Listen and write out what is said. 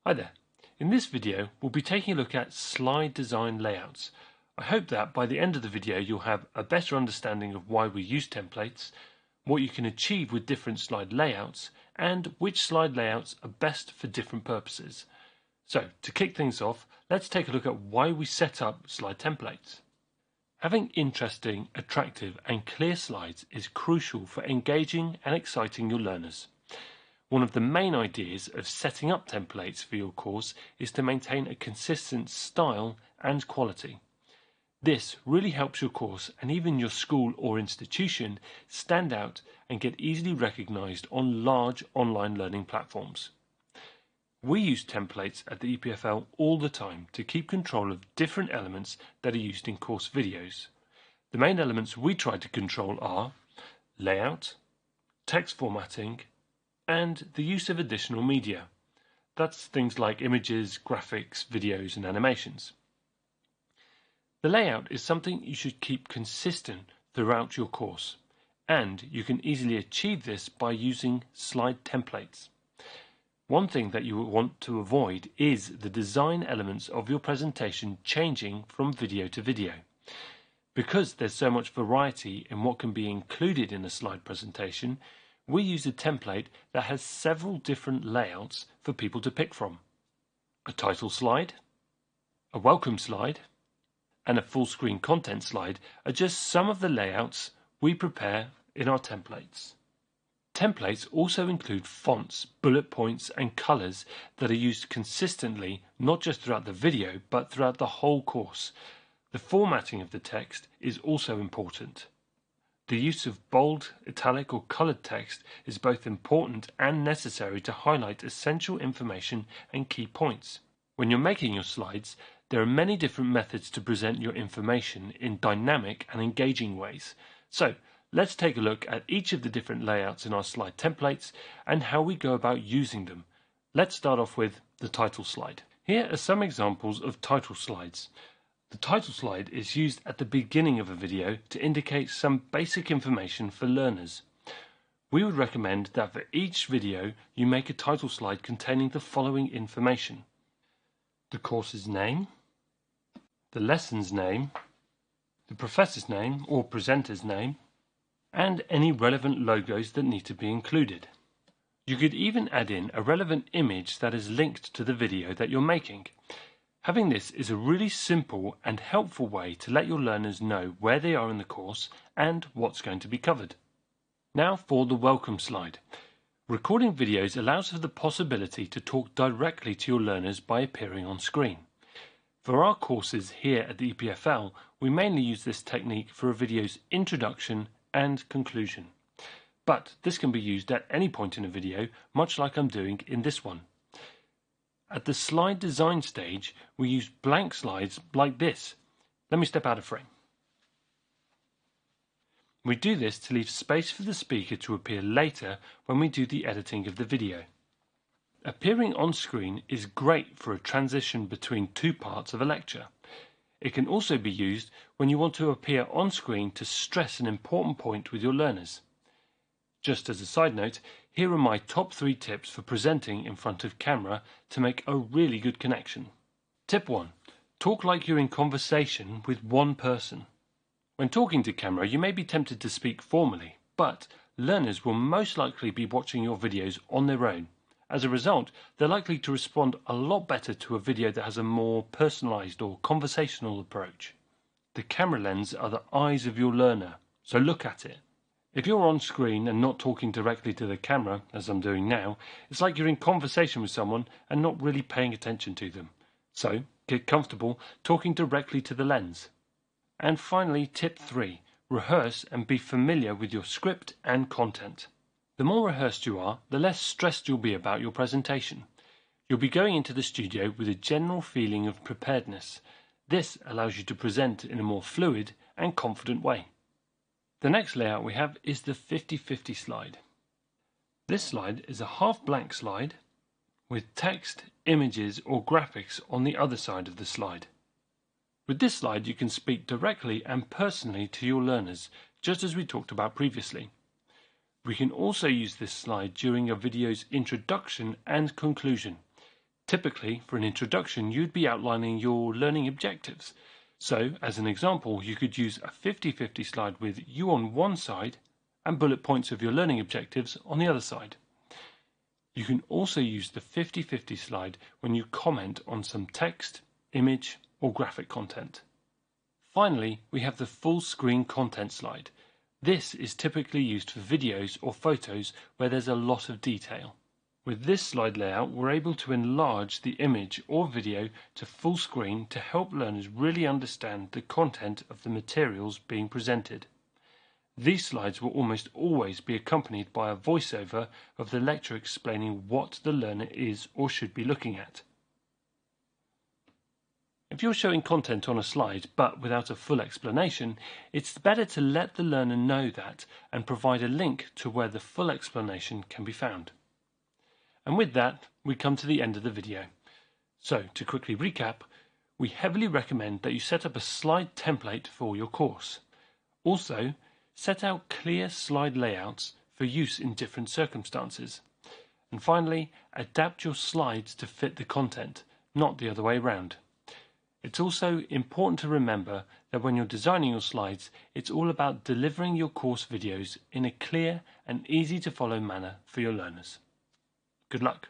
Hi there. In this video, we'll be taking a look at slide design layouts. I hope that by the end of the video, you'll have a better understanding of why we use templates, what you can achieve with different slide layouts, and which slide layouts are best for different purposes. So, to kick things off, let's take a look at why we set up slide templates. Having interesting, attractive, and clear slides is crucial for engaging and exciting your learners. One of the main ideas of setting up templates for your course is to maintain a consistent style and quality. This really helps your course and even your school or institution stand out and get easily recognized on large online learning platforms. We use templates at the EPFL all the time to keep control of different elements that are used in course videos. The main elements we try to control are layout, text formatting, and the use of additional media. That's things like images, graphics, videos, and animations. The layout is something you should keep consistent throughout your course, and you can easily achieve this by using slide templates. One thing that you will want to avoid is the design elements of your presentation changing from video to video. Because there's so much variety in what can be included in a slide presentation, we use a template that has several different layouts for people to pick from. A title slide, a welcome slide, and a full screen content slide are just some of the layouts we prepare in our templates. Templates also include fonts, bullet points, and colors that are used consistently not just throughout the video but throughout the whole course. The formatting of the text is also important. The use of bold, italic, or colored text is both important and necessary to highlight essential information and key points. When you're making your slides, there are many different methods to present your information in dynamic and engaging ways. So, let's take a look at each of the different layouts in our slide templates and how we go about using them. Let's start off with the title slide. Here are some examples of title slides. The title slide is used at the beginning of a video to indicate some basic information for learners. We would recommend that for each video you make a title slide containing the following information: the course's name, the lesson's name, the professor's name or presenter's name, and any relevant logos that need to be included. You could even add in a relevant image that is linked to the video that you're making. Having this is a really simple and helpful way to let your learners know where they are in the course and what's going to be covered. Now for the welcome slide. Recording videos allows for the possibility to talk directly to your learners by appearing on screen. For our courses here at the EPFL, we mainly use this technique for a video's introduction and conclusion. But this can be used at any point in a video, much like I'm doing in this one. At the slide design stage, we use blank slides like this. Let me step out of frame. We do this to leave space for the speaker to appear later when we do the editing of the video. Appearing on screen is great for a transition between two parts of a lecture. It can also be used when you want to appear on screen to stress an important point with your learners. Just as a side note, here are my top 3 tips for presenting in front of camera to make a really good connection. Tip 1. Talk like you're in conversation with one person. When talking to camera, you may be tempted to speak formally, but learners will most likely be watching your videos on their own. As a result, they're likely to respond a lot better to a video that has a more personalized or conversational approach. The camera lens are the eyes of your learner, so look at it. If you're on screen and not talking directly to the camera, as I'm doing now, it's like you're in conversation with someone and not really paying attention to them. So, get comfortable talking directly to the lens. And finally, tip 3. Rehearse and be familiar with your script and content. The more rehearsed you are, the less stressed you'll be about your presentation. You'll be going into the studio with a general feeling of preparedness. This allows you to present in a more fluid and confident way. The next layout we have is the 50-50 slide. This slide is a half blank slide with text, images or graphics on the other side of the slide. With this slide you can speak directly and personally to your learners, just as we talked about previously. We can also use this slide during a video's introduction and conclusion. Typically, for an introduction, you'd be outlining your learning objectives. So, as an example, you could use a 50-50 slide with you on one side and bullet points of your learning objectives on the other side. You can also use the 50-50 slide when you comment on some text, image, or graphic content. Finally, we have the full screen content slide. This is typically used for videos or photos where there's a lot of detail. With this slide layout, we're able to enlarge the image or video to full screen to help learners really understand the content of the materials being presented. These slides will almost always be accompanied by a voiceover of the lecturer explaining what the learner is or should be looking at. If you're showing content on a slide but without a full explanation, it's better to let the learner know that and provide a link to where the full explanation can be found. And with that, we come to the end of the video. So, to quickly recap, we heavily recommend that you set up a slide template for your course. Also, set out clear slide layouts for use in different circumstances. And finally, adapt your slides to fit the content, not the other way around. It's also important to remember that when you're designing your slides, it's all about delivering your course videos in a clear and easy to follow manner for your learners. Good luck.